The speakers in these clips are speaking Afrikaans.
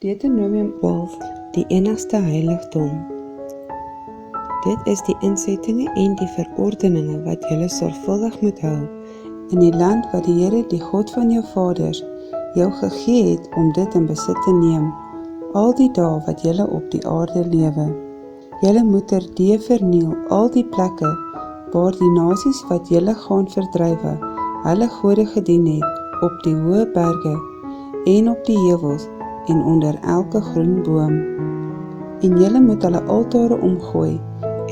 Deuteronomium 12, die enigste heiligdom. Dit is die insettinge en die verordeninge wat julle sorgvuldig moet hou in die land wat die Here, die God van jou vaders, jou gegee het om dit in besit te neem, al die dae wat julle op die aarde lewe. Julle moet terdee verniel al die plekke waar die nasies wat julle gaan verdrywe, hulle gode gedien het, op die hoë berge en op die heuwels en onder elke groen boom. En julle moet hulle altare omgooi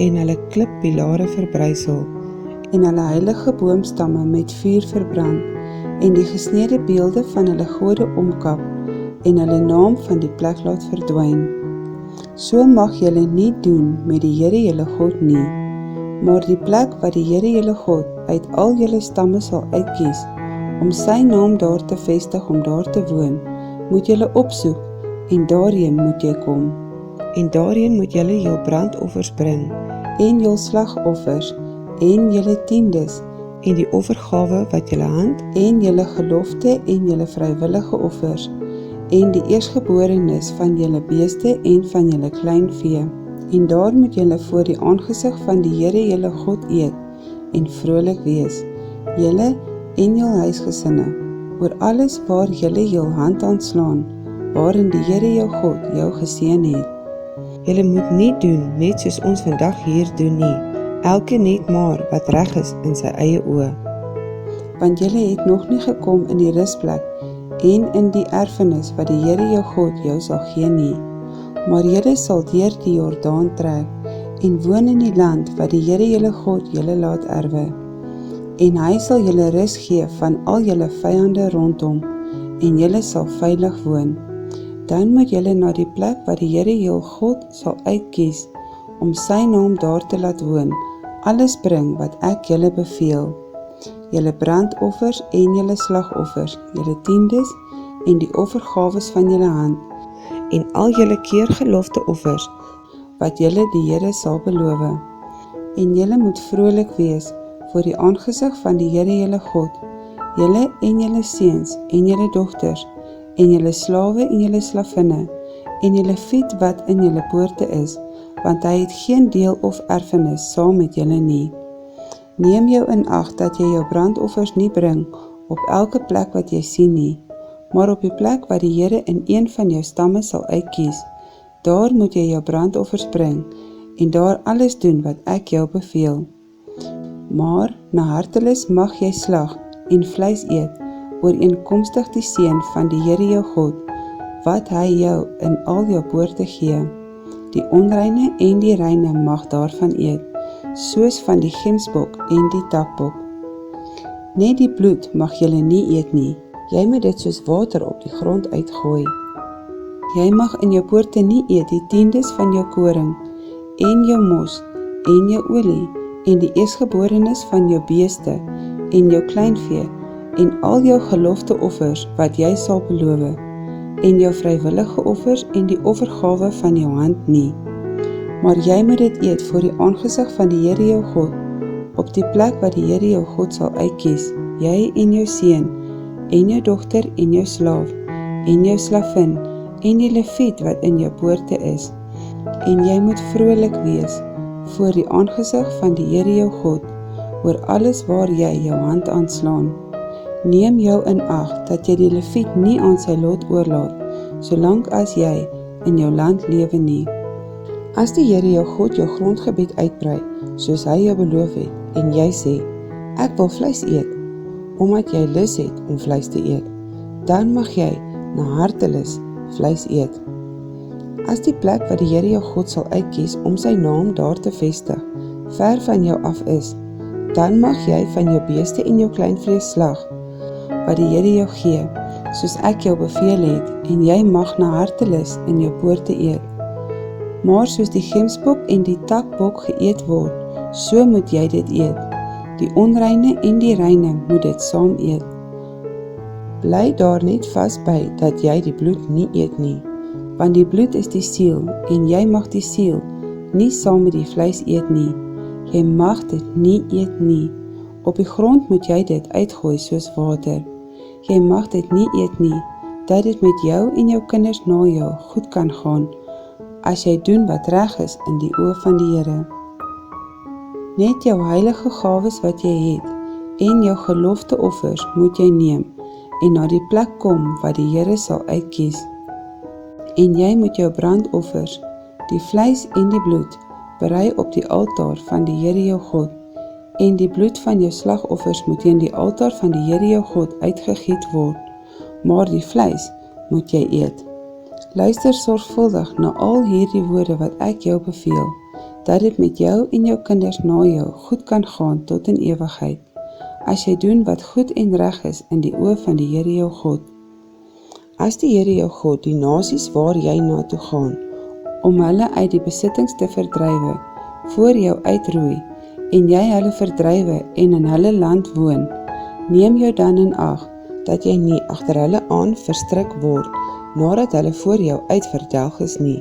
en hulle klippilare verbrysel en hulle heilige boomstamme met vuur verbrand en die gesnede beelde van hulle gode omkap en hulle naam van die plek laat verdwyn. So mag julle nie doen met die Here julle God nie, maar die plek wat die Here julle God uit al julle stamme sal uitkies, om sy naam daar te vestig om daar te woon, moet julle opsoek, en daarheen moet jy kom. En daarheen moet julle jul brandoffers bring, en jul slagoffers, en julle tiendes, en die offergawe wat julle hand, en julle gelofte en julle vrywillige offers, en die eersgeborenes van julle beeste en van julle klein vee. En daar moet julle voor die aangesig van die Here julle God eet, en vrolik wees, julle en jul huisgesinne, oor alles waar julle jul hand aan slaan, waarin die Here jou God jou geseën het. Julle moet nie doen net soos ons vandag hier doen nie, elke net maar wat reg is in sy eie oë. Want julle het nog nie gekom in die rusplek en in die erfenis wat die Here jou God jou sal gee nie, maar julle sal deur die Jordaan trek en woon in die land wat die Here julle God julle laat erwe. En hy sal julle rus gee van al julle vyande rondom, en julle sal veilig woon. Dan moet julle na die plek wat die Here jou God sal uitkies, om sy naam daar te laat woon, alles bring wat ek julle beveel. Julle brandoffers en julle slagoffers, julle tiendes en die offergawes van julle hand, en al julle keergelofte offers, wat julle die Here sal beloof. En julle moet vrolik wees, voor die aangesig van die Here julle God, julle en julle seuns en julle dogters, en julle slawe en julle slavinne, en julle vee wat in julle poorte is, want hy het geen deel of erfenis saam met julle nie. Neem jou in ag dat jy jou brandoffers nie bring op elke plek wat jy sien nie, maar op die plek wat die Here in een van jou stamme sal uitkies, daar moet jy jou brandoffers bring, en daar alles doen wat ek jou beveel. Maar na hartelus mag jy slag en vleis eet, ooreenkomstig die seën van die Here jou God, wat hy jou in al jou poorte gee. Die onreine en die reine mag daarvan eet, soos van die gemsbok en die takbok. Net die bloed mag julle nie eet nie, jy moet dit soos water op die grond uitgooi. Jy mag in jou poorte nie eet die tiendes van jou koring, en jou mos, en jou olie, en die eersgeborenes van jou beeste, en jou kleinvee, en al jou gelofte offers wat jy sal beloof, en jou vrywillige offers en die offergawe van jou hand nie. Maar jy moet dit eet voor die aangesig van die Here jou God, op die plek wat die Here jou God sal uitkies, jy en jou seun, en jou dogter en jou slaaf, en jou slavin, en die leviet wat in jou poorte is. En jy moet vrolik wees, voor die aangesig van die Here jou God, oor alles waar jy jou hand aanslaan. Neem jou in ag, dat jy die leviet nie aan sy lot oorlaat, solank as jy in jou land lewe nie. As die Here jou God jou grondgebied uitbrei, soos hy jou beloof het, en jy sê, ek wil vleis eet, omdat jy lus het om vleis te eet, dan mag jy na hartelus vleis eet. As die plek wat die Here jou God sal uitkies om sy naam daar te vestig, ver van jou af is, dan mag jy van jou beeste en jou kleinvlees slag, wat die Here jou gee, soos ek jou beveel het, en jy mag na hartelus in jou poorte eet. Maar soos die gemsbok en die takbok geëet word, so moet jy dit eet. Die onreine en die reine moet dit saam eet. Bly daar net vas by dat jy die bloed nie eet nie, want die bloed is die siel, en jy mag die siel nie saam met die vleis eet nie. Jy mag dit nie eet nie. Op die grond moet jy dit uitgooi soos water. Jy mag dit nie eet nie, dat dit met jou en jou kinders na jou goed kan gaan, as jy doen wat reg is in die oë van die Here. Net jou heilige gawes wat jy het, en jou gelofte offers moet jy neem, en na die plek kom wat die Here sal uitkies. En jy moet jou brandoffers, die vleis en die bloed, berei op die altaar van die Here jou God, en die bloed van jou slagoffers moet teen die altaar van die Here jou God uitgegiet word, maar die vleis moet jy eet. Luister sorgvuldig na al hierdie woorde wat ek jou beveel, dat dit met jou en jou kinders na jou goed kan gaan tot in ewigheid, as jy doen wat goed en reg is in die oë van die Here jou God. As die Here jou God die nasies waar jy na toe gaan, om hulle uit die besittings te verdrywe, voor jou uitroei, en jy hulle verdrywe en in hulle land woon, neem jou dan in ag, dat jy nie agter hulle aan verstrik word, nadat hulle voor jou uitverdelg is nie,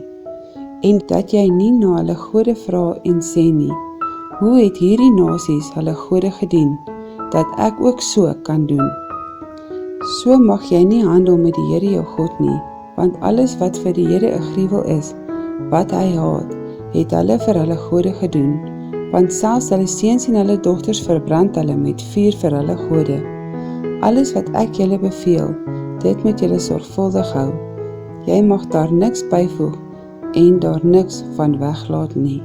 en dat jy nie na hulle gode vra en sê nie, hoe het hierdie nasies hulle gode gedien, dat ek ook so kan doen. So mag jy nie handel met die Here jou God nie, want alles wat vir die Here 'n gruwel is, wat hy haat, het hulle vir hulle gode gedoen, want selfs hulle seuns en hulle dogters verbrand hulle met vuur vir hulle gode. Alles wat ek julle beveel, dit moet julle sorgvuldig hou. Jy mag daar niks byvoeg en daar niks van weglaat nie.